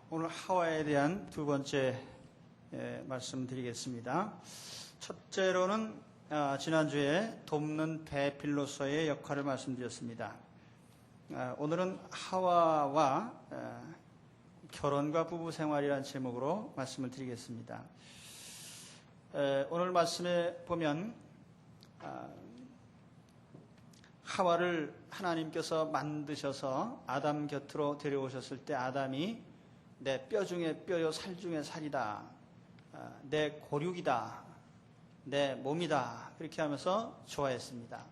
오늘 하와에 대한 두 번째 말씀드리겠습니다. 첫째로는 지난주에 돕는 배필로서의 역할을 말씀드렸습니다. 오늘은 하와와 결혼과 부부 생활이라는 제목으로 말씀을 드리겠습니다. 오늘 말씀에 보면 하와를 하나님께서 만드셔서 아담 곁으로 데려오셨을 때 아담이 내 뼈 중에 뼈요 살 중에 살이다, 내 고륙이다, 내 몸이다, 그렇게 하면서 좋아했습니다.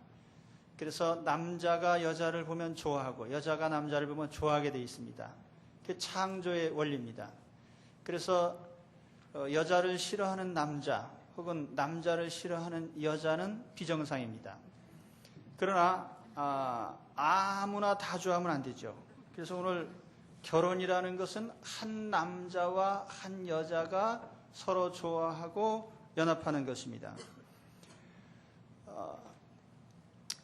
그래서 남자가 여자를 보면 좋아하고 여자가 남자를 보면 좋아하게 되어 있습니다. 그게 창조의 원리입니다. 그래서 여자를 싫어하는 남자 혹은 남자를 싫어하는 여자는 비정상입니다. 그러나 아무나 다 좋아하면 안 되죠. 그래서 오늘 결혼이라는 것은 한 남자와 한 여자가 서로 좋아하고 연합하는 것입니다.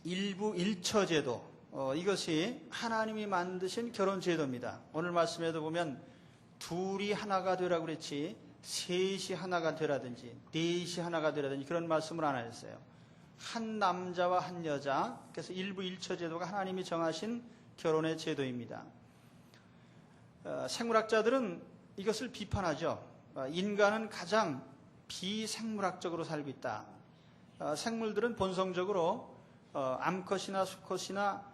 일부 일처제도, 이것이 하나님이 만드신 결혼제도입니다. 오늘 말씀에도 보면 둘이 하나가 되라고 그랬지 셋이 하나가 되라든지 넷이 하나가 되라든지 그런 말씀을 안 하셨어요. 한 남자와 한 여자, 그래서 일부 일처제도가 하나님이 정하신 결혼의 제도입니다. 생물학자들은 이것을 비판하죠. 인간은 가장 비생물학적으로 살고 있다. 생물들은 본성적으로 암컷이나 수컷이나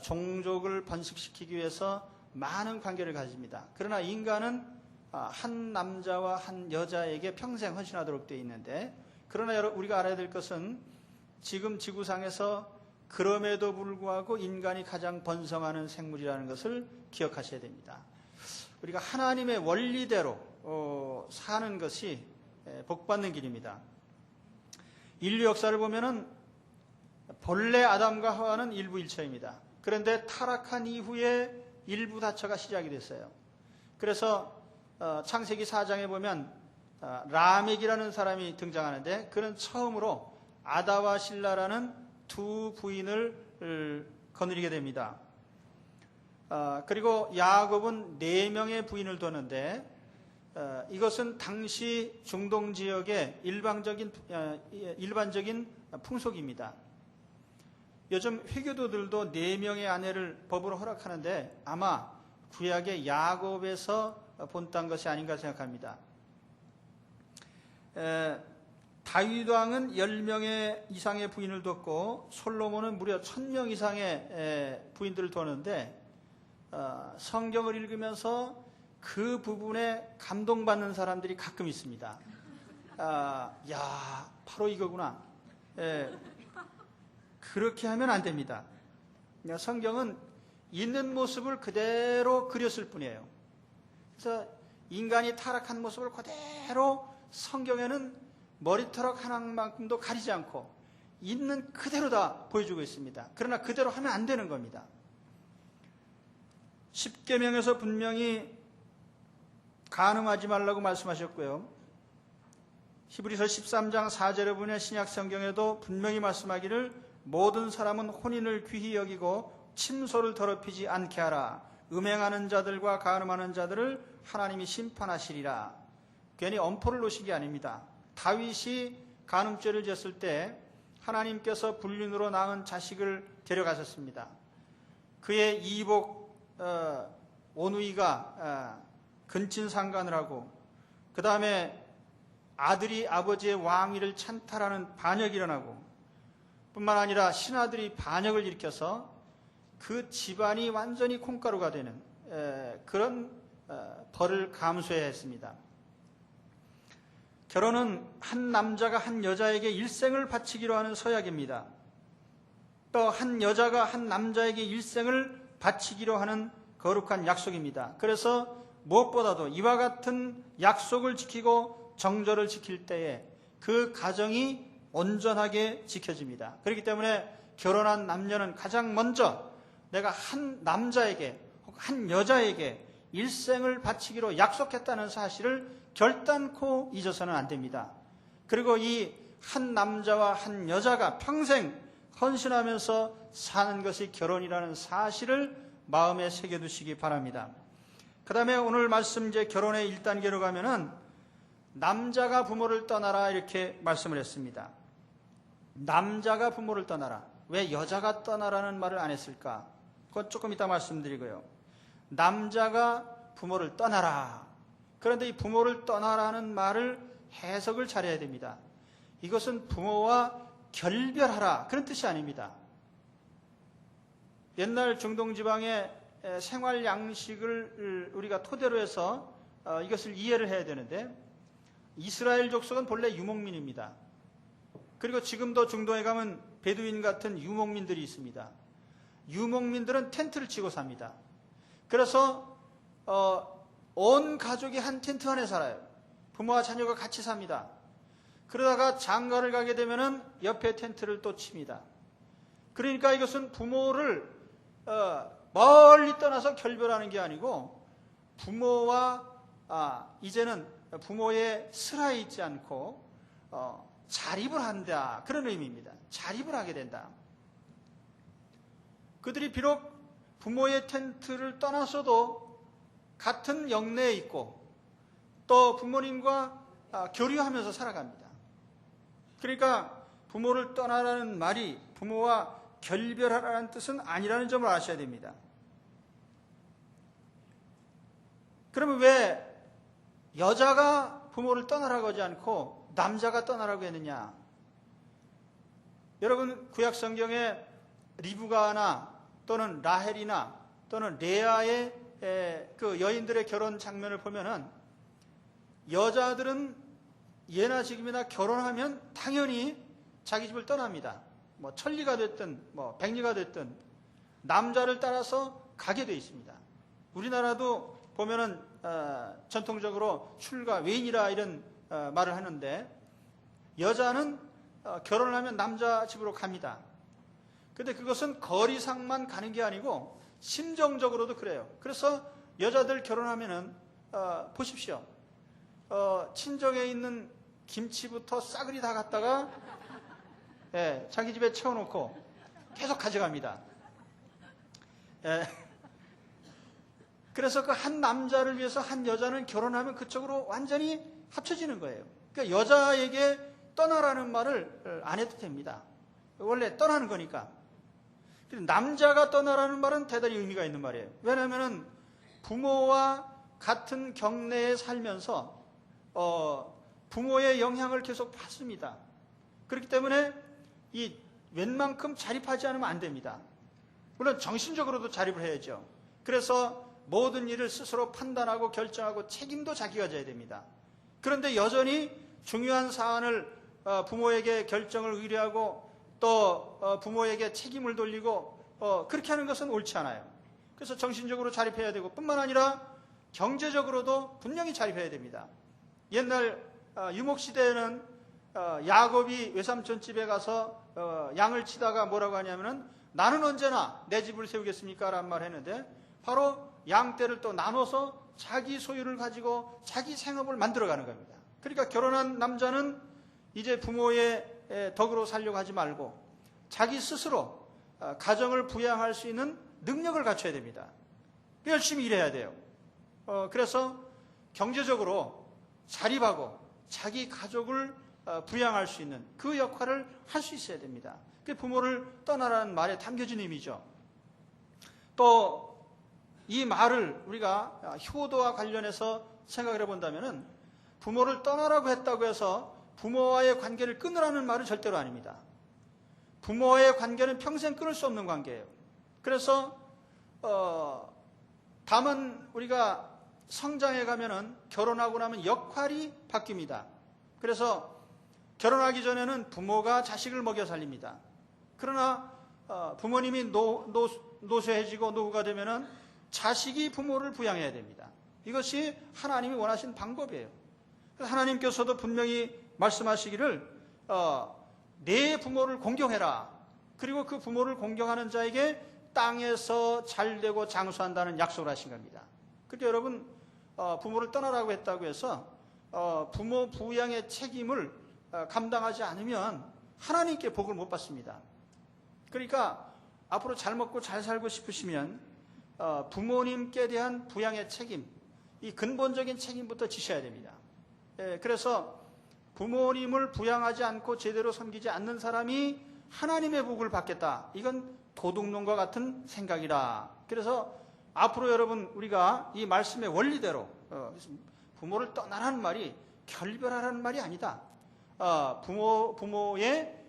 종족을 번식시키기 위해서 많은 관계를 가집니다. 그러나 인간은 한 남자와 한 여자에게 평생 헌신하도록 되어 있는데, 그러나 우리가 알아야 될 것은 지금 지구상에서 그럼에도 불구하고 인간이 가장 번성하는 생물이라는 것을 기억하셔야 됩니다. 우리가 하나님의 원리대로 사는 것이 복받는 길입니다. 인류 역사를 보면은 본래 아담과 하와는 일부 일처입니다. 그런데 타락한 이후에 일부 다처가 시작이 됐어요. 그래서 창세기 4장에 보면 라멕이라는 사람이 등장하는데, 그는 처음으로 아다와 실라라는 두 부인을 거느리게 됩니다. 그리고 야곱은 4명의 부인을 뒀는데, 이것은 당시 중동 지역의 일반적인 풍속입니다. 요즘 회교도들도 4명의 아내를 법으로 허락하는데 아마 구약의 야곱에서 본딴 것이 아닌가 생각합니다. 다윗 왕은 10명의 이상의 부인을 뒀고 솔로몬은 무려 1000명 이상의 부인들을 뒀는데, 성경을 읽으면서 그 부분에 감동받는 사람들이 가끔 있습니다. 야, 바로 이거구나. 그렇게 하면 안 됩니다. 성경은 있는 모습을 그대로 그렸을 뿐이에요. 그래서 인간이 타락한 모습을 그대로 성경에는 머리털 하나만큼도 가리지 않고 있는 그대로 다 보여주고 있습니다. 그러나 그대로 하면 안 되는 겁니다. 십계명에서 분명히 간음하지 말라고 말씀하셨고요. 히브리서 13장 4절에 보면 신약 성경에도 분명히 말씀하기를 모든 사람은 혼인을 귀히 여기고 침소를 더럽히지 않게 하라. 음행하는 자들과 간음하는 자들을 하나님이 심판하시리라. 괜히 엄포를 놓으신 게 아닙니다. 다윗이 간음죄를 지었을 때 하나님께서 불륜으로 낳은 자식을 데려가셨습니다. 그의 이복 오누이가 근친상간을 하고, 그 다음에 아들이 아버지의 왕위를 찬탈하는 반역이 일어나고, 뿐만 아니라 신하들이 반역을 일으켜서 그 집안이 완전히 콩가루가 되는 그런 벌을 감수해야 했습니다. 결혼은 한 남자가 한 여자에게 일생을 바치기로 하는 서약입니다. 또 한 여자가 한 남자에게 일생을 바치기로 하는 거룩한 약속입니다. 그래서 무엇보다도 이와 같은 약속을 지키고 정절을 지킬 때에 그 가정이 온전하게 지켜집니다. 그렇기 때문에 결혼한 남녀는 가장 먼저 내가 한 남자에게 혹은 한 여자에게 일생을 바치기로 약속했다는 사실을 결단코 잊어서는 안 됩니다. 그리고 이 한 남자와 한 여자가 평생 헌신하면서 사는 것이 결혼이라는 사실을 마음에 새겨두시기 바랍니다. 그 다음에 오늘 말씀 이제 결혼의 1단계로 가면은 남자가 부모를 떠나라 이렇게 말씀을 했습니다. 남자가 부모를 떠나라. 왜 여자가 떠나라는 말을 안 했을까? 그건 조금 이따 말씀드리고요. 남자가 부모를 떠나라. 그런데 이 부모를 떠나라는 말을 해석을 잘해야 됩니다. 이것은 부모와 결별하라 그런 뜻이 아닙니다. 옛날 중동지방의 생활 양식을 우리가 토대로 해서 이것을 이해를 해야 되는데, 이스라엘 족속은 본래 유목민입니다. 그리고 지금도 중동에 가면 베두인 같은 유목민들이 있습니다. 유목민들은 텐트를 치고 삽니다. 그래서 온 가족이 한 텐트 안에 살아요. 부모와 자녀가 같이 삽니다. 그러다가 장가를 가게 되면은 옆에 텐트를 또 칩니다. 그러니까 이것은 부모를 멀리 떠나서 결별하는 게 아니고, 부모와 이제는 부모의 슬하에 있지 않고 자립을 한다, 그런 의미입니다. 자립을 하게 된다. 그들이 비록 부모의 텐트를 떠나서도 같은 영내에 있고 또 부모님과 교류하면서 살아갑니다. 그러니까 부모를 떠나라는 말이 부모와 결별하라는 뜻은 아니라는 점을 아셔야 됩니다. 그러면 왜 여자가 부모를 떠나라고 하지 않고 남자가 떠나라고 했느냐? 여러분, 구약 성경에 리브가나 또는 라헬이나 또는 레아의 그 여인들의 결혼 장면을 보면은, 여자들은 예나 지금이나 결혼하면 당연히 자기 집을 떠납니다. 뭐 천리가 됐든 뭐 백리가 됐든 남자를 따라서 가게 돼 있습니다. 우리나라도 보면은 전통적으로 출가 외인이라 이런 말을 하는데, 여자는 결혼을 하면 남자 집으로 갑니다. 근데 그것은 거리상만 가는 게 아니고 심정적으로도 그래요. 그래서 여자들 결혼하면은 보십시오. 친정에 있는 김치부터 싸그리 다 갖다가 자기 집에 채워놓고 계속 가져갑니다. 그래서 그 한 남자를 위해서 한 여자는 결혼하면 그쪽으로 완전히 합쳐지는 거예요. 그러니까 여자에게 떠나라는 말을 안 해도 됩니다. 원래 떠나는 거니까. 남자가 떠나라는 말은 대단히 의미가 있는 말이에요. 왜냐하면 부모와 같은 경내에 살면서 부모의 영향을 계속 받습니다. 그렇기 때문에 이 웬만큼 자립하지 않으면 안 됩니다. 물론 정신적으로도 자립을 해야죠. 그래서 모든 일을 스스로 판단하고 결정하고 책임도 자기가 져야 됩니다. 그런데 여전히 중요한 사안을 부모에게 결정을 의뢰하고 또 부모에게 책임을 돌리고 그렇게 하는 것은 옳지 않아요. 그래서 정신적으로 자립해야 되고, 뿐만 아니라 경제적으로도 분명히 자립해야 됩니다. 옛날 유목시대에는 야곱이 외삼촌 집에 가서 양을 치다가 뭐라고 하냐면은, 나는 언제나 내 집을 세우겠습니까? 라는 말 했는데, 바로 양떼를 또 나눠서 자기 소유를 가지고 자기 생업을 만들어가는 겁니다. 그러니까 결혼한 남자는 이제 부모의 덕으로 살려고 하지 말고 자기 스스로 가정을 부양할 수 있는 능력을 갖춰야 됩니다. 열심히 일해야 돼요. 그래서 경제적으로 자립하고 자기 가족을 부양할 수 있는 그 역할을 할 수 있어야 됩니다. 그게 부모를 떠나라는 말에 담겨진 의미죠. 또 이 말을 우리가 효도와 관련해서 생각을 해본다면, 부모를 떠나라고 했다고 해서 부모와의 관계를 끊으라는 말은 절대로 아닙니다. 부모와의 관계는 평생 끊을 수 없는 관계예요. 그래서 다만 우리가 성장해 가면은 결혼하고 나면 역할이 바뀝니다. 그래서 결혼하기 전에는 부모가 자식을 먹여 살립니다. 그러나 부모님이 노쇠해지고 노후가 되면은 자식이 부모를 부양해야 됩니다. 이것이 하나님이 원하신 방법이에요. 하나님께서도 분명히 말씀하시기를 내 부모를 공경해라. 그리고 그 부모를 공경하는 자에게 땅에서 잘되고 장수한다는 약속을 하신 겁니다. 그러니까 여러분, 부모를 떠나라고 했다고 해서 부모 부양의 책임을 감당하지 않으면 하나님께 복을 못 받습니다. 그러니까 앞으로 잘 먹고 잘 살고 싶으시면 부모님께 대한 부양의 책임, 이 근본적인 책임부터 지셔야 됩니다. 그래서 부모님을 부양하지 않고 제대로 섬기지 않는 사람이 하나님의 복을 받겠다. 이건 도둑놈과 같은 생각이라. 그래서 앞으로 여러분 우리가 이 말씀의 원리대로 부모를 떠나라는 말이 결별하라는 말이 아니다. 부모의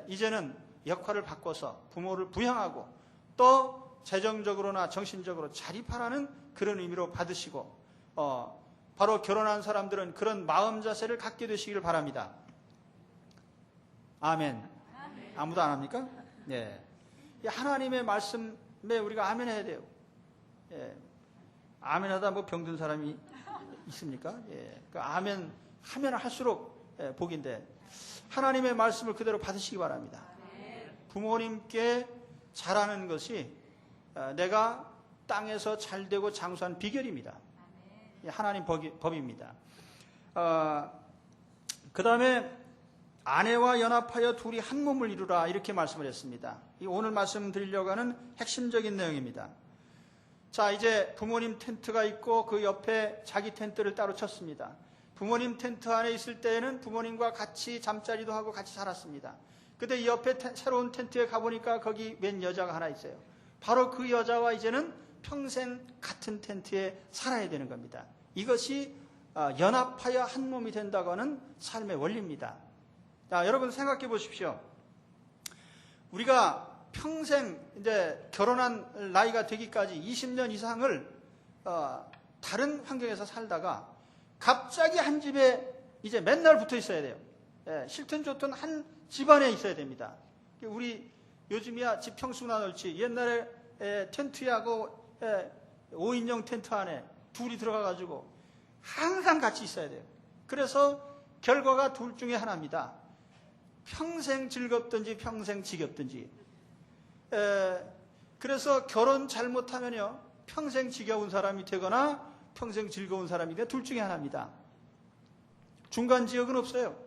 이제는 역할을 바꿔서 부모를 부양하고 또 재정적으로나 정신적으로 자립하라는 그런 의미로 받으시고 바로 결혼한 사람들은 그런 마음 자세를 갖게 되시길 바랍니다. 아멘. 아무도 안 합니까? 네. 하나님의 말씀에 우리가 아멘 해야 돼요. 아멘 하다 뭐 병든 사람이 있습니까? 그 아멘 하면 할수록 복인데 하나님의 말씀을 그대로 받으시기 바랍니다. 부모님께 잘하는 것이 내가 땅에서 잘되고 장수한 비결입니다. 하나님 법입니다. 그 다음에 아내와 연합하여 둘이 한 몸을 이루라 이렇게 말씀을 했습니다. 오늘 말씀드리려고 하는 핵심적인 내용입니다. 자, 이제 부모님 텐트가 있고 그 옆에 자기 텐트를 따로 쳤습니다. 부모님 텐트 안에 있을 때에는 부모님과 같이 잠자리도 하고 같이 살았습니다. 근데 이 옆에 새로운 텐트에 가보니까 거기 웬 여자가 하나 있어요. 바로 그 여자와 이제는 평생 같은 텐트에 살아야 되는 겁니다. 이것이 연합하여 한 몸이 된다고 하는 삶의 원리입니다. 자, 여러분 생각해 보십시오. 우리가 평생 이제 결혼한 나이가 되기까지 20년 이상을 다른 환경에서 살다가 갑자기 한 집에 이제 맨날 붙어 있어야 돼요. 싫든 좋든 한 집안에 있어야 됩니다. 우리 요즘이야 집 평수나 넓지 옛날에 텐트하고 5인용 텐트 안에 둘이 들어가가지고 항상 같이 있어야 돼요. 그래서 결과가 둘 중에 하나입니다. 평생 즐겁든지 평생 지겹든지. 그래서 결혼 잘못하면요 평생 지겨운 사람이 되거나 평생 즐거운 사람이 되거나 둘 중에 하나입니다. 중간 지역은 없어요.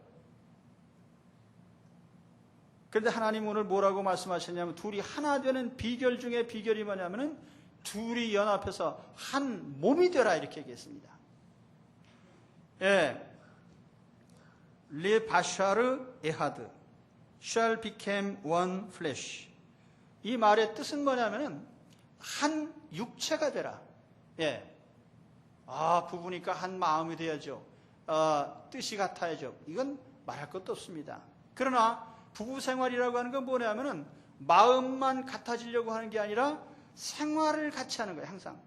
그런데 하나님 오늘 뭐라고 말씀하셨냐면 둘이 하나 되는 비결 중에 비결이 뭐냐면은 둘이 연합해서 한 몸이 되라 이렇게 얘기했습니다. 르 바샤르 에하드 shall become one flesh. 이 말의 뜻은 뭐냐면은 한 육체가 되라. 부부니까 한 마음이 되어야죠. 뜻이 같아야죠. 이건 말할 것도 없습니다. 그러나 부부 생활이라고 하는 건 뭐냐면은 마음만 같아지려고 하는 게 아니라 생활을 같이 하는 거예요. 항상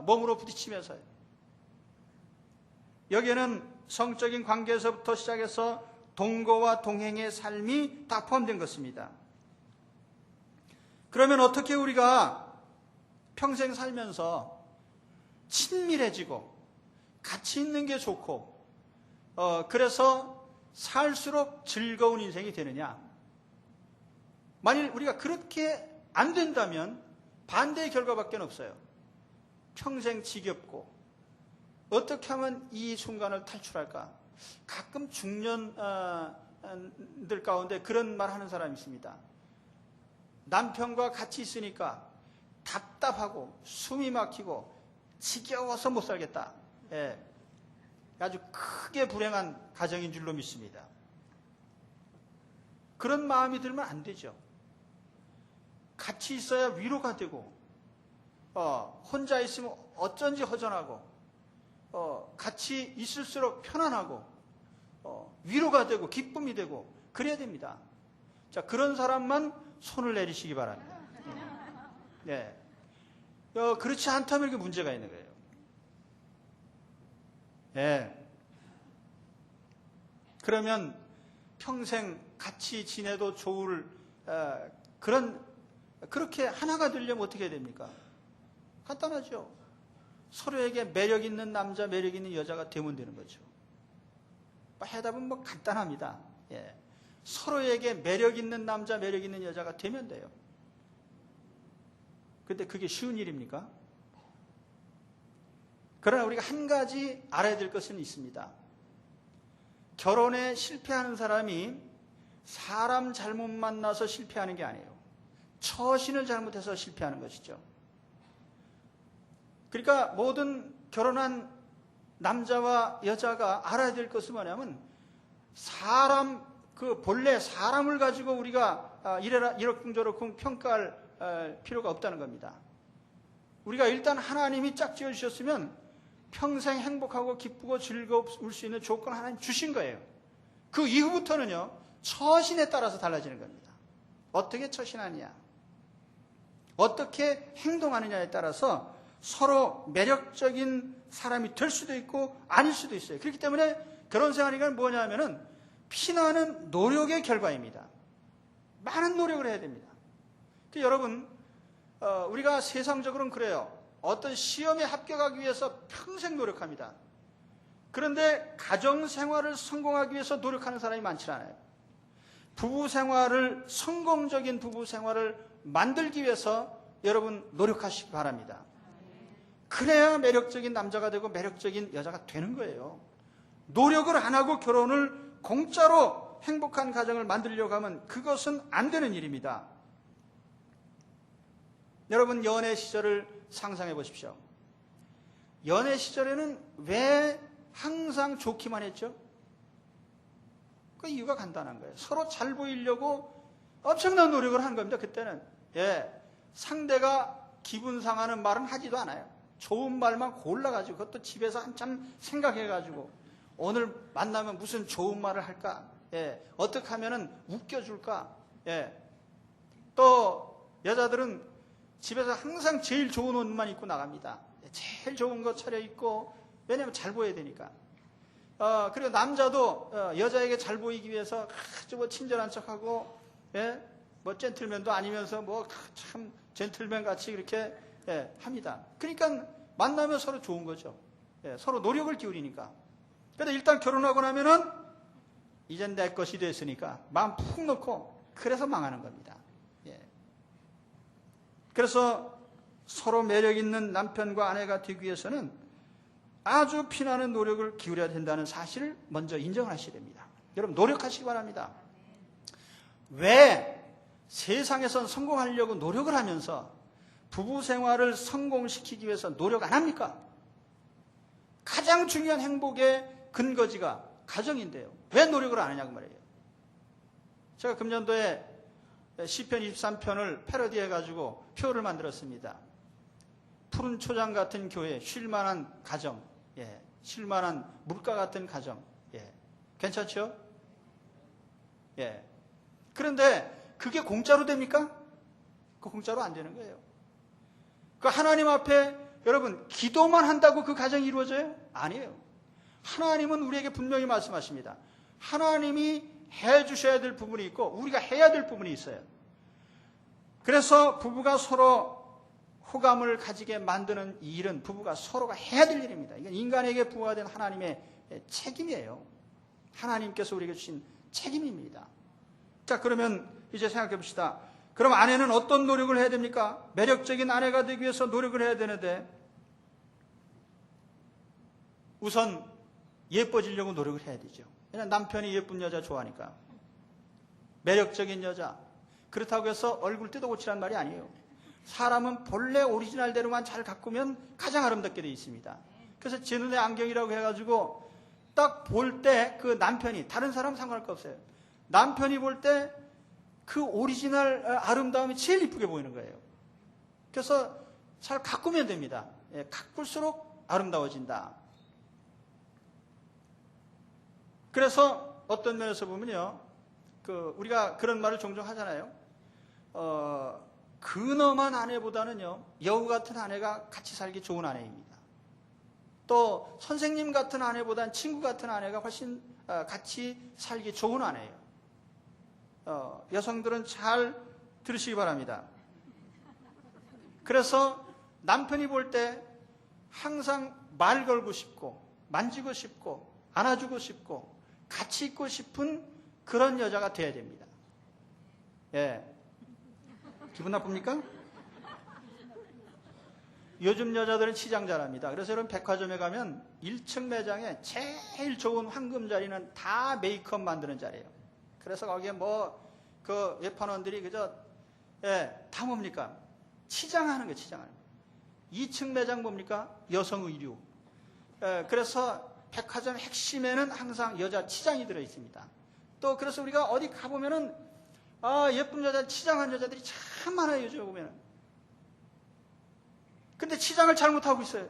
몸으로 부딪히면서요. 여기에는 성적인 관계에서부터 시작해서 동거와 동행의 삶이 다 포함된 것입니다. 그러면 어떻게 우리가 평생 살면서 친밀해지고 같이 있는 게 좋고 그래서 살수록 즐거운 인생이 되느냐? 만일 우리가 그렇게 안 된다면 반대의 결과밖에 없어요. 평생 지겹고 어떻게 하면 이 순간을 탈출할까? 가끔 중년들 가운데 그런 말 하는 사람이 있습니다. 남편과 같이 있으니까 답답하고 숨이 막히고 지겨워서 못 살겠다. 아주 크게 불행한 가정인 줄로 믿습니다. 그런 마음이 들면 안 되죠. 같이 있어야 위로가 되고 혼자 있으면 어쩐지 허전하고 같이 있을수록 편안하고 위로가 되고 기쁨이 되고 그래야 됩니다. 자, 그런 사람만 손을 내리시기 바랍니다. 그렇지 않다면 이게 문제가 있는 거예요. 그러면 평생 같이 지내도 좋을 그렇게 하나가 되려면 어떻게 해야 됩니까? 간단하죠. 서로에게 매력 있는 남자, 매력 있는 여자가 되면 되는 거죠. 해답은 뭐 간단합니다. 서로에게 매력 있는 남자, 매력 있는 여자가 되면 돼요. 근데 그게 쉬운 일입니까? 그러나 우리가 한 가지 알아야 될 것은 있습니다. 결혼에 실패하는 사람이 사람 잘못 만나서 실패하는 게 아니에요. 처신을 잘못해서 실패하는 것이죠. 그러니까 모든 결혼한 남자와 여자가 알아야 될 것은 뭐냐면 본래 사람을 가지고 우리가 이러쿵저러쿵 평가할 필요가 없다는 겁니다. 우리가 일단 하나님이 짝 지어주셨으면 평생 행복하고 기쁘고 즐거울 수 있는 조건 하나님 주신 거예요. 그 이후부터는요, 처신에 따라서 달라지는 겁니다. 어떻게 처신하느냐, 어떻게 행동하느냐에 따라서 서로 매력적인 사람이 될 수도 있고 아닐 수도 있어요. 그렇기 때문에 결혼 생활이란 뭐냐면은 피나는 노력의 결과입니다. 많은 노력을 해야 됩니다. 여러분, 우리가 세상적으로는 그래요. 어떤 시험에 합격하기 위해서 평생 노력합니다. 그런데 가정생활을 성공하기 위해서 노력하는 사람이 많지 않아요. 성공적인 부부생활을 만들기 위해서 여러분 노력하시기 바랍니다. 그래야 매력적인 남자가 되고 매력적인 여자가 되는 거예요. 노력을 안 하고 결혼을 공짜로 행복한 가정을 만들려고 하면 그것은 안 되는 일입니다. 여러분, 연애 시절을 상상해 보십시오. 연애 시절에는 왜 항상 좋기만 했죠? 그 이유가 간단한 거예요. 서로 잘 보이려고 엄청난 노력을 한 겁니다. 그때는 상대가 기분 상하는 말은 하지도 않아요. 좋은 말만 골라가지고 그것도 집에서 한참 생각해가지고 오늘 만나면 무슨 좋은 말을 할까? 어떻게 하면은 웃겨줄까? 또 여자들은 집에서 항상 제일 좋은 옷만 입고 나갑니다. 제일 좋은 거 차려입고, 왜냐면 잘 보여야 되니까. 그리고 남자도 여자에게 잘 보이기 위해서 아주 뭐 친절한 척하고, 뭐 젠틀맨도 아니면서 뭐 참 젠틀맨 같이 이렇게 합니다. 그러니까 만나면 서로 좋은 거죠. 서로 노력을 기울이니까. 근데 일단 결혼하고 나면은 이젠 내 것이 됐으니까 마음 푹 놓고, 그래서 망하는 겁니다. 그래서 서로 매력 있는 남편과 아내가 되기 위해서는 아주 피나는 노력을 기울여야 된다는 사실을 먼저 인정하셔야 됩니다. 여러분, 노력하시기 바랍니다. 왜 세상에선 성공하려고 노력을 하면서 부부 생활을 성공시키기 위해서 노력 안 합니까? 가장 중요한 행복의 근거지가 가정인데요. 왜 노력을 안 하냐고 말이에요. 제가 금년도에 시편 23편을 패러디해가지고 표를 만들었습니다. 푸른 초장 같은 교회, 쉴만한 가정, 쉴만한 물가 같은 가정, 괜찮죠? 그런데 그게 공짜로 됩니까? 그 공짜로 안 되는 거예요. 그 하나님 앞에 여러분 기도만 한다고 그 가정이 이루어져요? 아니에요. 하나님은 우리에게 분명히 말씀하십니다. 하나님이 해주셔야 될 부분이 있고 우리가 해야 될 부분이 있어요. 그래서 부부가 서로 호감을 가지게 만드는 이 일은 부부가 서로가 해야 될 일입니다. 이건 인간에게 부과된 하나님의 책임이에요. 하나님께서 우리에게 주신 책임입니다. 자, 그러면 이제 생각해 봅시다. 그럼 아내는 어떤 노력을 해야 됩니까? 매력적인 아내가 되기 위해서 노력을 해야 되는데 우선 예뻐지려고 노력을 해야 되죠. 왜냐하면 남편이 예쁜 여자 좋아하니까. 매력적인 여자. 그렇다고 해서 얼굴 뜯어고치라는 말이 아니에요. 사람은 본래 오리지널대로만 잘 가꾸면 가장 아름답게 되어 있습니다. 그래서 제 눈에 안경이라고 해가지고 딱 볼 때 그 남편이, 다른 사람은 상관할 거 없어요. 남편이 볼 때 그 오리지널 아름다움이 제일 이쁘게 보이는 거예요. 그래서 잘 가꾸면 됩니다. 가꿀수록 아름다워진다. 그래서 어떤 면에서 보면요, 우리가 그런 말을 종종 하잖아요. 근엄한 아내보다는요, 여우 같은 아내가 같이 살기 좋은 아내입니다. 또 선생님 같은 아내보다는 친구 같은 아내가 훨씬 같이 살기 좋은 아내예요. 여성들은 잘 들으시기 바랍니다. 그래서 남편이 볼 때 항상 말 걸고 싶고 만지고 싶고 안아주고 싶고 같이 있고 싶은 그런 여자가 돼야 됩니다. 기분 나쁩니까? 요즘 여자들은 치장 잘합니다. 그래서 여러분 백화점에 가면 1층 매장에 제일 좋은 황금 자리는 다 메이크업 만드는 자리예요. 그래서 거기에 그 외판원들이 그저 다 뭡니까? 치장하는 거예요. 치장하는 거. 2층 매장 뭡니까? 여성 의류. 그래서 백화점 핵심에는 항상 여자 치장이 들어 있습니다. 또 그래서 우리가 어디 가보면은 예쁜 여자, 치장한 여자들이 참 많아요. 요즘에 보면은. 근데 치장을 잘못하고 있어요.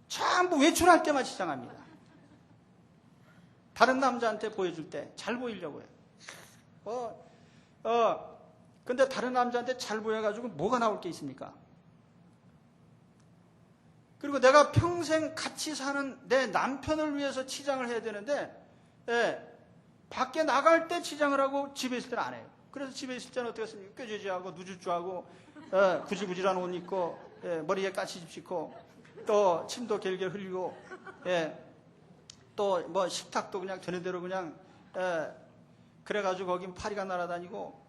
전부 외출할 때만 치장합니다. 다른 남자한테 보여줄 때 잘 보이려고 해요. 근데 다른 남자한테 잘 보여가지고 뭐가 나올 게 있습니까? 그리고 내가 평생 같이 사는 내 남편을 위해서 치장을 해야 되는데, 밖에 나갈 때 치장을 하고 집에 있을 때는 안 해요. 그래서 집에 있을 때는 어떻게 했습니까? 꾀죄죄하고 누주주하고 구질구질한 옷 입고 머리에 까치집 싣고 또 침도 결결 흘리고 또 뭐 식탁도 그냥 되는 대로 그냥 그래가지고 거기 파리가 날아다니고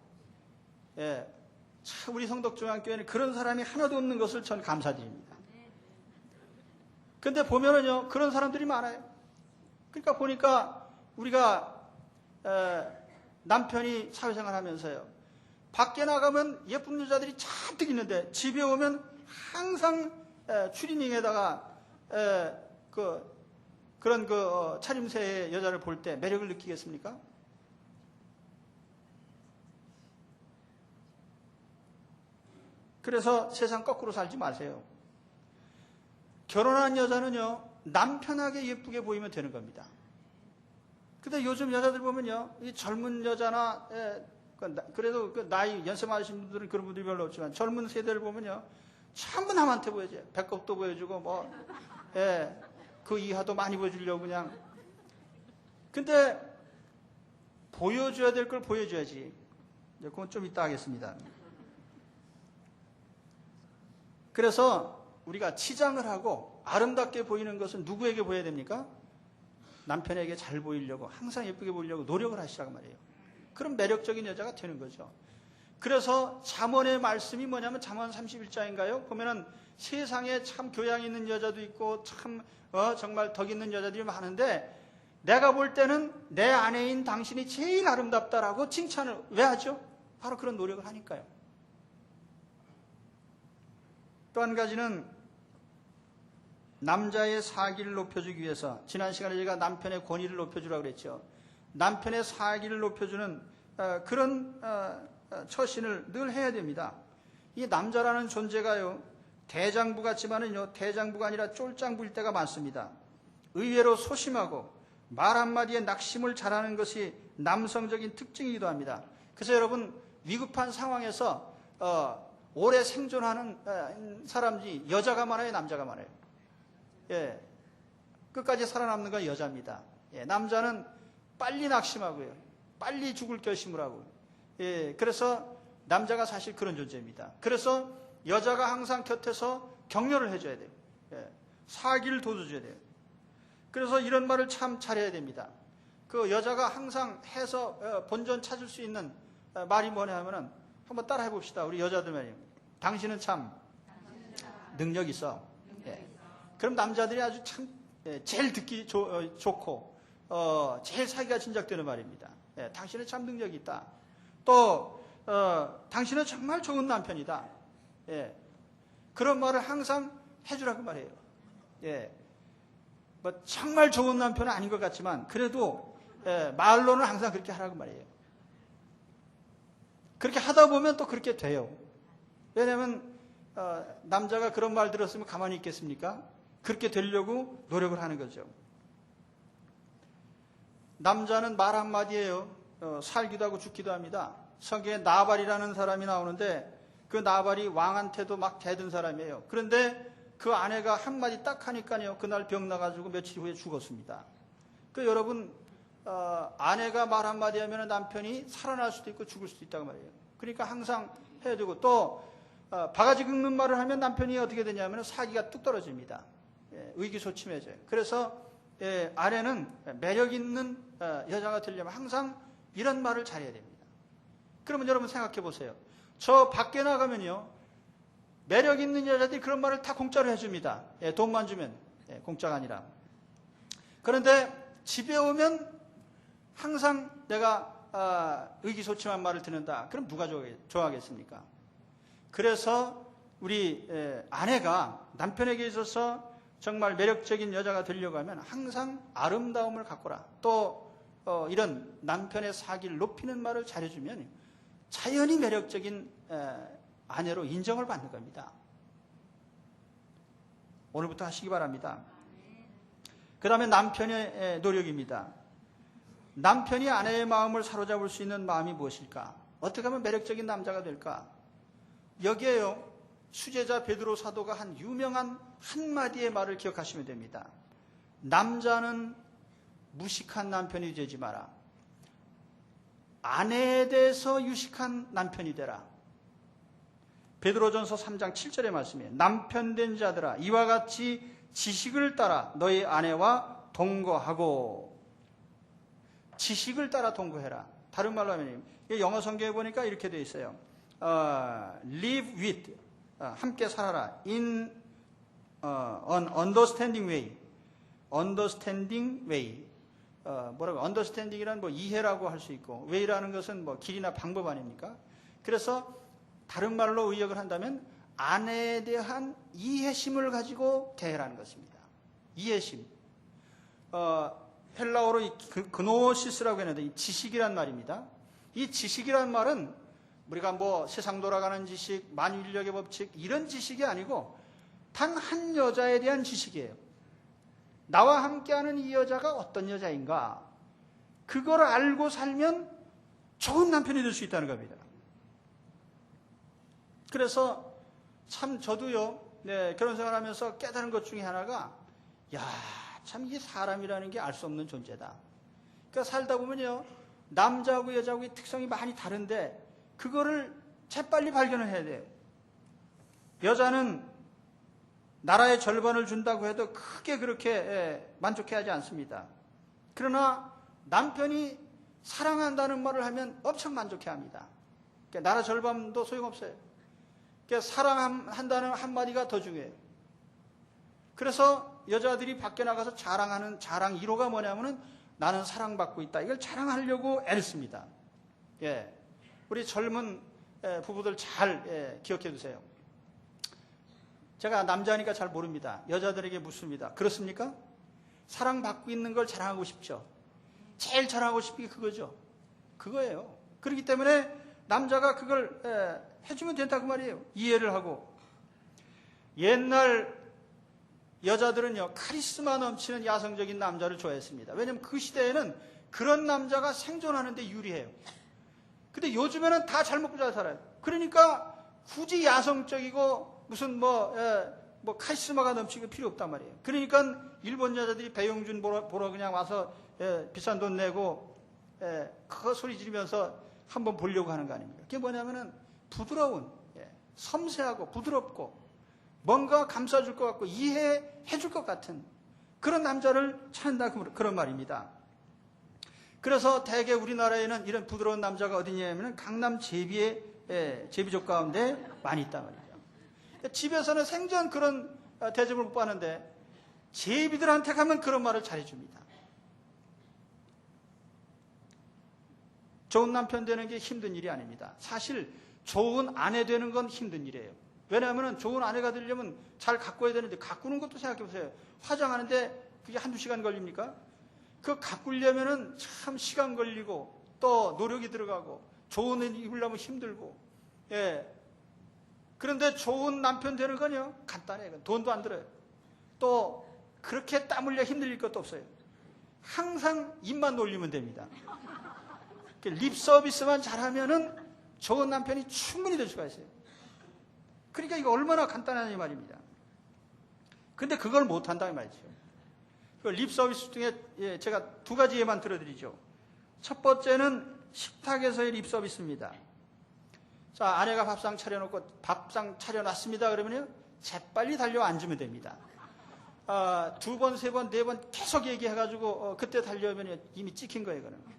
참 우리 성덕중앙교회는 그런 사람이 하나도 없는 것을 전 감사드립니다. 근데 보면은요 그런 사람들이 많아요. 그러니까 보니까 우리가 남편이 사회생활 하면서요 밖에 나가면 예쁜 여자들이 잔뜩 있는데 집에 오면 항상 추리닝에다가 그런 차림새의 여자를 볼 때 매력을 느끼겠습니까? 그래서 세상 거꾸로 살지 마세요. 결혼한 여자는요 남편에게 예쁘게 보이면 되는 겁니다. 근데 요즘 여자들 보면요 이 젊은 여자나 그래도 그 나이 연세 많으신 분들은 그런 분들이 별로 없지만 젊은 세대를 보면요 전부 남한테 보여줘요. 배꼽도 보여주고 그 이하도 많이 보여주려고 그냥. 근데 보여줘야 될 걸 보여줘야지. 그건 좀 이따 하겠습니다. 그래서 우리가 치장을 하고 아름답게 보이는 것은 누구에게 보여야 됩니까? 남편에게 잘 보이려고 항상 예쁘게 보이려고 노력을 하시라고 말이에요. 그럼 매력적인 여자가 되는 거죠. 그래서 잠언의 말씀이 뭐냐면 잠언 31장인가요? 보면은 세상에 참 교양 있는 여자도 있고 참 정말 덕 있는 여자들이 많은데 내가 볼 때는 내 아내인 당신이 제일 아름답다라고 칭찬을 왜 하죠? 바로 그런 노력을 하니까요. 또 한 가지는 남자의 사기를 높여주기 위해서 지난 시간에 제가 남편의 권위를 높여주라고 그랬죠. 남편의 사기를 높여주는 그런 처신을 늘 해야 됩니다. 이 남자라는 존재가요 대장부 같지만은요 대장부가 아니라 쫄장부일 때가 많습니다. 의외로 소심하고 말 한마디에 낙심을 잘하는 것이 남성적인 특징이기도 합니다. 그래서 여러분 위급한 상황에서 오래 생존하는 사람이 여자가 많아요 남자가 많아요? 끝까지 살아남는 건 여자입니다. 남자는 빨리 낙심하고요 빨리 죽을 결심을 하고 그래서 남자가 사실 그런 존재입니다. 그래서 여자가 항상 곁에서 격려를 해줘야 돼요. 사기를 돋워줘야 돼요. 그래서 이런 말을 참 잘해야 됩니다. 그 여자가 항상 해서 본전 찾을 수 있는 말이 뭐냐 하면은 한번 따라 해봅시다. 우리 여자들 말이에요. 당신은 참 능력 있어. 그럼 남자들이 아주 참 제일 듣기 좋고 제일 사기가 진작되는 말입니다. 당신은 참 능력이 있다. 또 당신은 정말 좋은 남편이다. 그런 말을 항상 해주라고 말해요. 뭐 정말 좋은 남편은 아닌 것 같지만 그래도 말로는 항상 그렇게 하라고 말해요. 그렇게 하다 보면 또 그렇게 돼요. 왜냐하면 남자가 그런 말 들었으면 가만히 있겠습니까? 그렇게 되려고 노력을 하는 거죠. 남자는 말 한마디예요. 살기도 하고 죽기도 합니다. 성경에 나발이라는 사람이 나오는데 그 나발이 왕한테도 막 대든 사람이에요. 그런데 그 아내가 한마디 딱 하니까요. 그날 병 나가지고 며칠 후에 죽었습니다. 여러분 아내가 말 한마디 하면 남편이 살아날 수도 있고 죽을 수도 있다고 말이에요. 그러니까 항상 해야 되고 또 바가지 긁는 말을 하면 남편이 어떻게 되냐면 사기가 뚝 떨어집니다. 의기소침해져요. 그래서 아내는 매력 있는 여자가 되려면 항상 이런 말을 잘해야 됩니다. 그러면 여러분 생각해 보세요. 저 밖에 나가면요 매력 있는 여자들이 그런 말을 다 공짜로 해줍니다. 돈만 주면 공짜가 아니라. 그런데 집에 오면 항상 내가 의기소침한 말을 듣는다. 그럼 누가 좋아하겠습니까? 그래서 우리 아내가 남편에게 있어서 정말 매력적인 여자가 되려고 하면 항상 아름다움을 갖거라. 또 이런 남편의 사기를 높이는 말을 잘해주면 자연히 매력적인 아내로 인정을 받는 겁니다. 오늘부터 하시기 바랍니다. 그 다음에 남편의 노력입니다. 남편이 아내의 마음을 사로잡을 수 있는 마음이 무엇일까? 어떻게 하면 매력적인 남자가 될까? 여기에요, 수제자 베드로 사도가 한 유명한 한마디의 말을 기억하시면 됩니다. 남자는 무식한 남편이 되지 마라. 아내에 대해서 유식한 남편이 되라. 베드로전서 3장 7절의 말씀이에요. 남편된 자들아, 이와 같이 지식을 따라 너희 아내와 동거하고. 지식을 따라 동거해라. 다른 말로 하면 영어 성경에 보니까 이렇게 되어 있어요. Live with, 함께 살아라. In an understanding way. understanding way. 뭐라고? understanding이란 뭐 이해라고 할 수 있고, way라는 것은 뭐 길이나 방법 아닙니까? 그래서 다른 말로 의역을 한다면 아내에 대한 이해심을 가지고 대해라는 것입니다. 이해심. 헬라어로 이 그노시스라고 했는데 이 지식이란 말입니다. 이 지식이란 말은 우리가 뭐 세상 돌아가는 지식, 만유인력의 법칙 이런 지식이 아니고 단 한 여자에 대한 지식이에요. 나와 함께하는 이 여자가 어떤 여자인가, 그걸 알고 살면 좋은 남편이 될 수 있다는 겁니다. 그래서 참 저도요, 결혼 생활하면서 깨달은 것 중에 하나가, 참 이게 사람이라는 게 알 수 없는 존재다. 그러니까 살다 보면요, 남자하고 여자하고의 특성이 많이 다른데 그거를 재빨리 발견을 해야 돼요. 여자는 나라의 절반을 준다고 해도 크게 그렇게 만족해하지 않습니다. 그러나 남편이 사랑한다는 말을 하면 엄청 만족해합니다. 그러니까 나라 절반도 소용없어요. 그러니까 사랑한다는 한마디가 더 중요해요. 그래서 여자들이 밖에 나가서 자랑하는 자랑 1호가 뭐냐면은 나는 사랑받고 있다. 이걸 자랑하려고 애를 씁니다. 우리 젊은 부부들 잘 기억해 두세요. 제가 남자니까 잘 모릅니다. 여자들에게 묻습니다. 그렇습니까? 사랑받고 있는 걸 자랑하고 싶죠. 제일 자랑하고 싶은 게 그거죠. 그거예요. 그렇기 때문에 남자가 그걸 해주면 된다 그 말이에요. 이해를 하고. 옛날 여자들은요, 카리스마 넘치는 야성적인 남자를 좋아했습니다. 왜냐하면 그 시대에는 그런 남자가 생존하는 데 유리해요. 근데 요즘에는 다 잘 먹고 잘 살아요. 그러니까 굳이 야성적이고 무슨 카리스마가 넘치고 필요 없단 말이에요. 그러니까 일본 여자들이 배용준 보러 그냥 와서 비싼 돈 내고 그거 소리 지르면서 한번 보려고 하는 거 아닙니까? 그게 뭐냐면은 부드러운, 섬세하고 부드럽고 뭔가 감싸줄 것 같고 이해해 줄 것 같은 그런 남자를 찾는다 그런 말입니다. 그래서 대개 우리나라에는 이런 부드러운 남자가 어디냐면 강남 제비족 가운데 많이 있단 말이죠. 집에서는 생전 그런 대접을 못 받는데 제비들한테 가면 그런 말을 잘해줍니다. 좋은 남편 되는 게 힘든 일이 아닙니다. 사실 좋은 아내 되는 건 힘든 일이에요. 왜냐하면 좋은 아내가 되려면 잘 가꿔야 되는데, 가꾸는 것도 생각해 보세요. 화장하는데 그게 한두 시간 걸립니까? 그거 가꾸려면은 참 시간 걸리고 또 노력이 들어가고 좋은 옷 입으려면 힘들고. 그런데 좋은 남편 되는 건요, 간단해요. 돈도 안 들어요. 또 그렇게 땀 흘려 힘들 것도 없어요. 항상 입만 놀리면 됩니다. 립 서비스만 잘하면은 좋은 남편이 충분히 될 수가 있어요. 그러니까 이거 얼마나 간단한 말입니다. 근데 그걸 못한다 이 말이죠. 그 립 서비스 중에 제가 두 가지 예만 들어드리죠. 첫 번째는 식탁에서의 립 서비스입니다. 자, 아내가 밥상 차려놓고 밥상 차려놨습니다. 그러면요, 재빨리 달려와 앉으면 됩니다. 두 번, 세 번, 네 번 계속 얘기해가지고 그때 달려오면 이미 찍힌 거예요, 그는.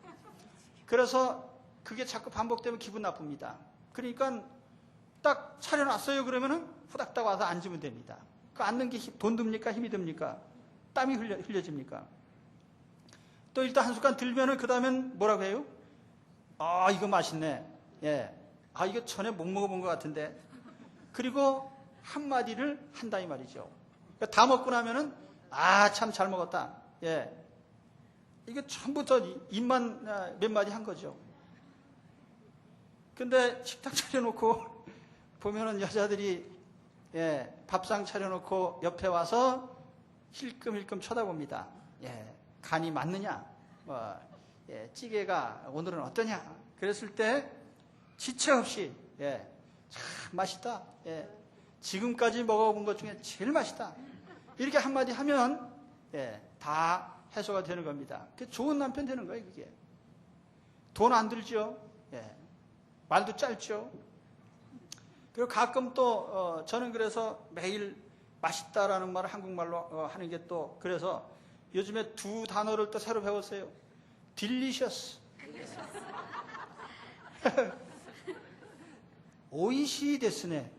그래서 그게 자꾸 반복되면 기분 나쁩니다. 그러니까 딱 차려놨어요 그러면은 후닥닥 와서 앉으면 됩니다. 그 앉는 게 돈 듭니까? 힘이 듭니까? 땀이 흘려집니까? 또 일단 한 숟갈 들면은 그 다음엔 뭐라고 해요? 이거 맛있네. 이거 전에 못 먹어본 것 같은데. 그리고 한마디를 한다 이 말이죠. 다 먹고 나면은 아, 참 잘 먹었다. 예. 이게 처음부터 입만 몇 마디 한 거죠. 근데 식탁 차려놓고 보면은 여자들이 예, 밥상 차려놓고 옆에 와서 힐끔힐끔 쳐다봅니다. 예, 간이 맞느냐? 예, 찌개가 오늘은 어떠냐? 그랬을 때 지체 없이 예, 참 맛있다. 예, 지금까지 먹어본 것 중에 제일 맛있다. 이렇게 한마디 하면 예, 다 해소가 되는 겁니다. 그게 좋은 남편 되는 거예요. 그게 돈 안 들죠. 예, 말도 짧죠. 그리고 가끔 또 저는 그래서 매일 맛있다라는 말을 한국말로 하는 게 또 그래서 요즘에 두 단어를 또 새로 배웠어요. 딜리셔스. 오이시 데스네.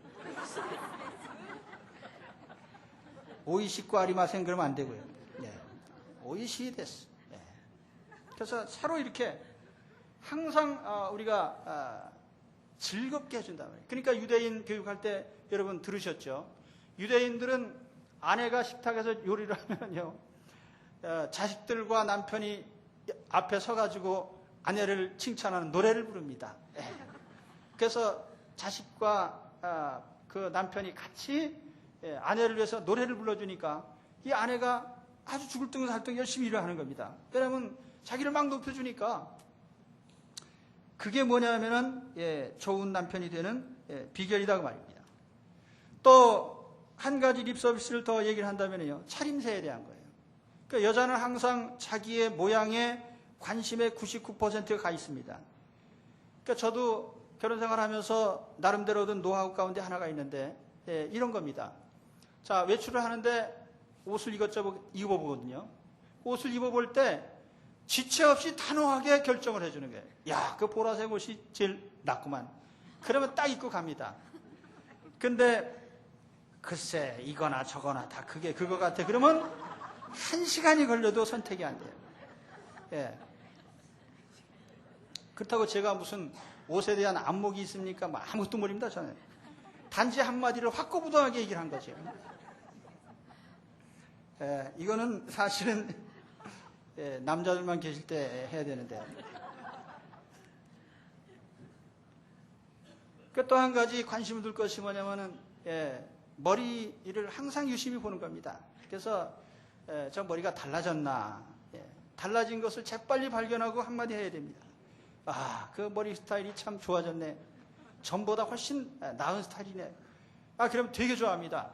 오이시쿠 아리마센 그러면 안 되고요. 네. 오이시 데스. 네. 그래서 새로 이렇게 항상 우리가 즐겁게 해준다 말이에요. 그러니까 유대인 교육할 때 여러분 들으셨죠? 유대인들은 아내가 식탁에서 요리를 하면요, 자식들과 남편이 앞에 서가지고 아내를 칭찬하는 노래를 부릅니다. 예. 그래서 자식과 그 남편이 같이 아내를 위해서 노래를 불러주니까 이 아내가 아주 죽을 둥 살 둥 열심히 일을 하는 겁니다. 왜냐하면 자기를 막 높여주니까. 그게 뭐냐면은 좋은 남편이 되는 비결이다 그 말입니다. 또 한 가지 립 서비스를 더 얘기를 한다면요, 차림새에 대한 거예요. 그러니까 여자는 항상 자기의 모양에 관심의 99%가 가 있습니다. 그러니까 저도 결혼 생활하면서 나름대로 얻은 노하우 가운데 하나가 있는데 이런 겁니다. 자, 외출을 하는데 옷을 이것저것 입어보거든요. 옷을 입어볼 때 지체 없이 단호하게 결정을 해주는 거예요. 야, 그 보라색 옷이 제일 낫구만. 그러면 딱 입고 갑니다. 근데 글쎄 이거나 저거나 다 그게 그거 같아. 그러면 1시간이 걸려도 선택이 안 돼요. 예. 그렇다고 제가 무슨 옷에 대한 안목이 있습니까? 뭐 아무것도 모릅니다, 저는. 단지 한마디를 확고부동하게 얘기를 한 거죠. 예, 이거는 사실은 남자들만 계실 때 해야 되는데. 그 또 한 가지 관심을 둘 것이 뭐냐면은 머리를 항상 유심히 보는 겁니다. 그래서 저 머리가 달라졌나, 달라진 것을 재빨리 발견하고 한마디 해야 됩니다. 아, 그 머리 스타일이 참 좋아졌네. 전보다 훨씬 나은 스타일이네. 아, 그럼 되게 좋아합니다.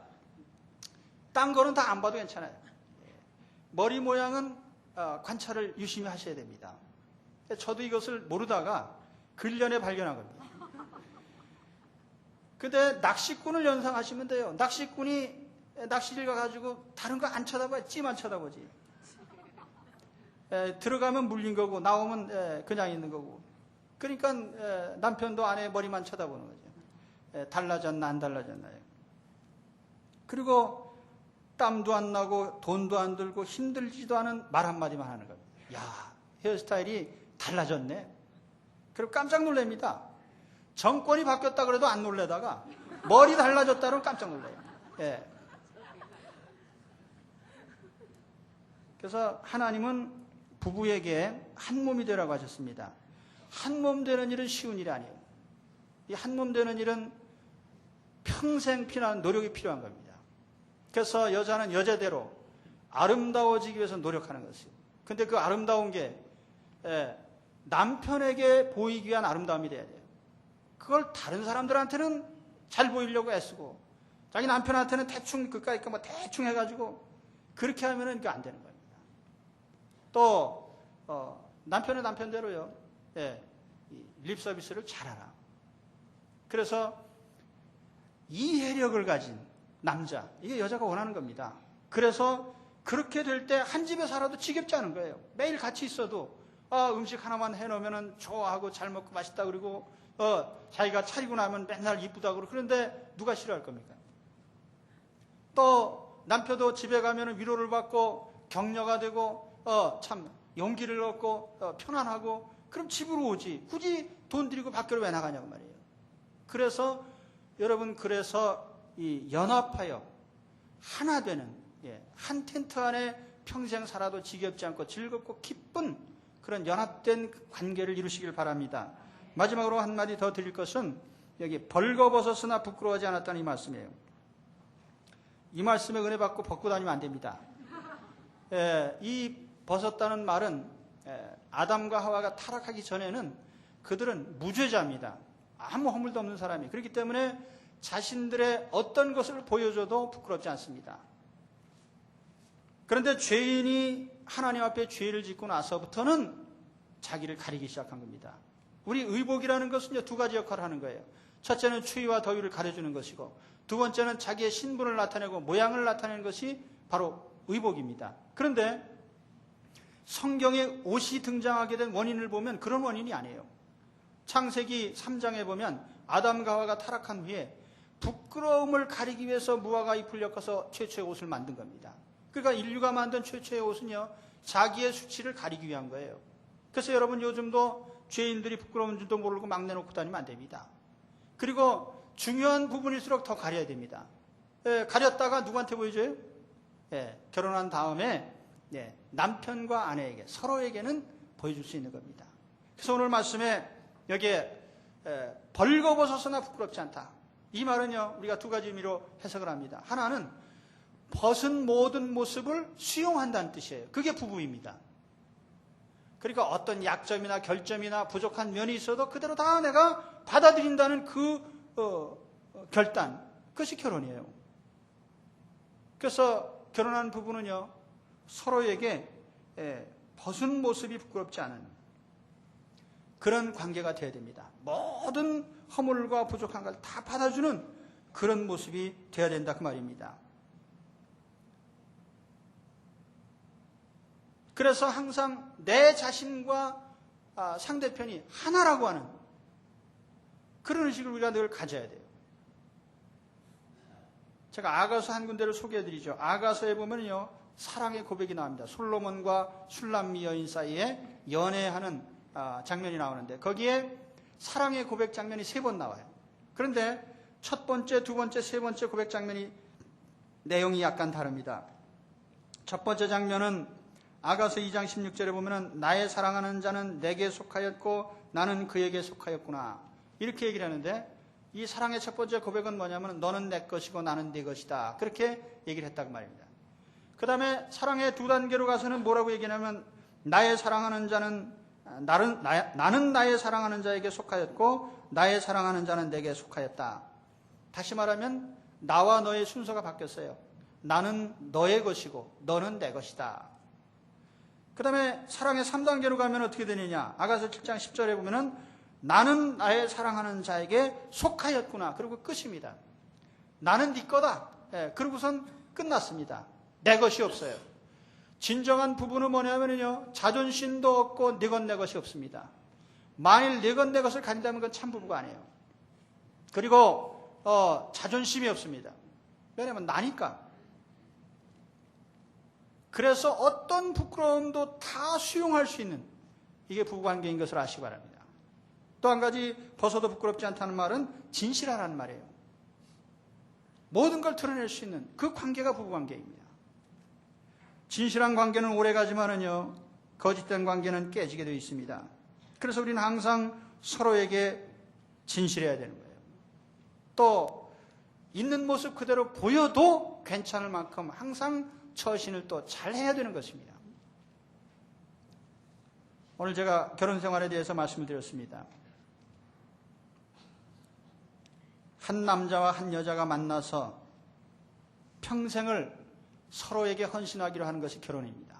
딴 거는 다 안 봐도 괜찮아요. 머리 모양은 관찰을 유심히 하셔야 됩니다. 저도 이것을 모르다가 근련에 발견한 겁니다. 근데 낚시꾼을 연상하시면 돼요. 낚시꾼이 낚시를 가가지고 다른 거 안 쳐다봐요. 찜 안 쳐다보지. 들어가면 물린 거고 나오면 그냥 있는 거고. 그러니까 남편도 아내 머리만 쳐다보는 거죠. 달라졌나 안 달라졌나요. 그리고 땀도 안 나고 돈도 안 들고 힘들지도 않은 말 한마디만 하는 겁니다. 야, 헤어스타일이 달라졌네. 그리고 깜짝 놀랍니다. 정권이 바뀌었다 그래도 안 놀래다가 머리 달라졌다 그러면 깜짝 놀라요. 예. 그래서 하나님은 부부에게 한 몸이 되라고 하셨습니다. 한 몸 되는 일은 쉬운 일이 아니에요. 이 한 몸 되는 일은 평생 피나는 노력이 필요한 겁니다. 그래서 여자는 여자대로 아름다워지기 위해서 노력하는 것이에요. 근데 그 아름다운 게 남편에게 보이기 위한 아름다움이 돼야 돼요. 그걸 다른 사람들한테는 잘 보이려고 애쓰고 자기 남편한테는 대충 그까이 뭐 대충 해가지고 그렇게 하면은 이게 안 되는 겁니다. 또 남편은 남편대로요. 립 서비스를 잘하라. 그래서 이해력을 가진 남자, 이게 여자가 원하는 겁니다. 그래서 그렇게 될 때 한 집에 살아도 지겹지 않은 거예요. 매일 같이 있어도 음식 하나만 해놓으면 좋아하고 잘 먹고 맛있다 그러고 자기가 차리고 나면 맨날 이쁘다 그러고. 그런데 누가 싫어할 겁니까? 또 남편도 집에 가면 위로를 받고 격려가 되고 참 용기를 얻고 편안하고 그럼 집으로 오지. 굳이 돈 들이고 밖으로 왜 나가냐고 말이에요. 그래서 여러분, 그래서 이 연합하여 하나 되는, 한 텐트 안에 평생 살아도 지겹지 않고 즐겁고 기쁜 그런 연합된 관계를 이루시길 바랍니다. 마지막으로 한마디 더 드릴 것은 여기 벌거벗었으나 부끄러워하지 않았다는 이 말씀이에요. 이 말씀에 은혜 받고 벗고 다니면 안 됩니다. 이 벗었다는 말은 아담과 하와가 타락하기 전에는 그들은 무죄자입니다. 아무 허물도 없는 사람이. 그렇기 때문에 자신들의 어떤 것을 보여줘도 부끄럽지 않습니다. 그런데 죄인이 하나님 앞에 죄를 짓고 나서부터는 자기를 가리기 시작한 겁니다. 우리 의복이라는 것은요, 두 가지 역할을 하는 거예요. 첫째는 추위와 더위를 가려주는 것이고, 두 번째는 자기의 신분을 나타내고 모양을 나타내는 것이 바로 의복입니다. 그런데 성경에 옷이 등장하게 된 원인을 보면 그런 원인이 아니에요. 창세기 3장에 보면 아담과 하와가 타락한 후에 부끄러움을 가리기 위해서 무화과 잎을 엮어서 최초의 옷을 만든 겁니다. 그러니까 인류가 만든 최초의 옷은요, 자기의 수치를 가리기 위한 거예요. 그래서 여러분, 요즘도 죄인들이 부끄러운 줄도 모르고 막 내놓고 다니면 안 됩니다. 그리고 중요한 부분일수록 더 가려야 됩니다. 가렸다가 누구한테 보여줘요? 결혼한 다음에 남편과 아내에게, 서로에게는 보여줄 수 있는 겁니다. 그래서 오늘 말씀에 여기에 벌거벗었으나 부끄럽지 않다. 이 말은요, 우리가 두 가지 의미로 해석을 합니다. 하나는 벗은 모든 모습을 수용한다는 뜻이에요. 그게 부부입니다. 그러니까 어떤 약점이나 결점이나 부족한 면이 있어도 그대로 다 내가 받아들인다는 그 결단, 그것이 결혼이에요. 그래서 결혼한 부부는요, 서로에게 벗은 모습이 부끄럽지 않은 그런 관계가 되어야 됩니다. 모든 허물과 부족한 걸 다 받아주는 그런 모습이 되어야 된다, 그 말입니다. 그래서 항상 내 자신과 상대편이 하나라고 하는 그런 의식을 우리가 늘 가져야 돼요. 제가 아가서 한 군데를 소개해드리죠. 아가서에 보면요, 사랑의 고백이 나옵니다. 솔로몬과 술람미 여인 사이에 연애하는 장면이 나오는데, 거기에 사랑의 고백 장면이 3번 나와요. 그런데 첫 번째, 두 번째, 세 번째 고백 장면이 내용이 약간 다릅니다. 첫 번째 장면은 아가서 2장 16절에 보면은 나의 사랑하는 자는 내게 속하였고 나는 그에게 속하였구나, 이렇게 얘기를 하는데, 이 사랑의 첫 번째 고백은 뭐냐면 너는 내 것이고 나는 네 것이다, 그렇게 얘기를 했다고 말입니다. 그 다음에 사랑의 두 단계로 가서는 뭐라고 얘기하냐면 나의 사랑하는 자는 나는 나의 사랑하는 자에게 속하였고 나의 사랑하는 자는 내게 속하였다. 다시 말하면 나와 너의 순서가 바뀌었어요. 나는 너의 것이고 너는 내 것이다. 그 다음에 사랑의 3단계로 가면 어떻게 되느냐, 아가서 7장 10절에 보면은 나는 나의 사랑하는 자에게 속하였구나, 그리고 끝입니다. 나는 네 거다. 그러고선 끝났습니다. 내 것이 없어요. 진정한 부부는 뭐냐면요, 자존심도 없고 네 것 내 것이 없습니다. 만일 네 것 내 것을 가진다면 그건 참 부부가 아니에요. 그리고 자존심이 없습니다. 왜냐하면 나니까. 그래서 어떤 부끄러움도 다 수용할 수 있는, 이게 부부관계인 것을 아시기 바랍니다. 또 한 가지, 벗어도 부끄럽지 않다는 말은 진실하라는 말이에요. 모든 걸 드러낼 수 있는 그 관계가 부부관계입니다. 진실한 관계는 오래가지만은요, 거짓된 관계는 깨지게 되어 있습니다. 그래서 우리는 항상 서로에게 진실해야 되는 거예요. 또 있는 모습 그대로 보여도 괜찮을 만큼 항상 처신을 또 잘해야 되는 것입니다. 오늘 제가 결혼 생활에 대해서 말씀을 드렸습니다. 한 남자와 한 여자가 만나서 평생을 서로에게 헌신하기로 하는 것이 결혼입니다.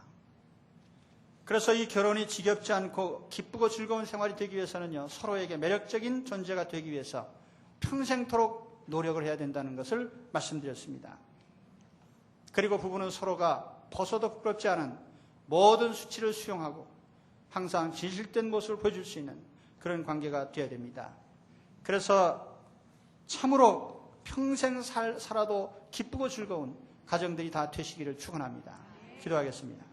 그래서 이 결혼이 지겹지 않고 기쁘고 즐거운 생활이 되기 위해서는요, 서로에게 매력적인 존재가 되기 위해서 평생토록 노력을 해야 된다는 것을 말씀드렸습니다. 그리고 부부는 서로가 벗어도 부끄럽지 않은 모든 수치를 수용하고 항상 진실된 모습을 보여줄 수 있는 그런 관계가 되어야 됩니다. 그래서 참으로 평생 살아도 기쁘고 즐거운 가정들이 다 되시기를 축원합니다. 기도하겠습니다.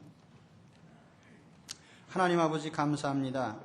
하나님 아버지 감사합니다.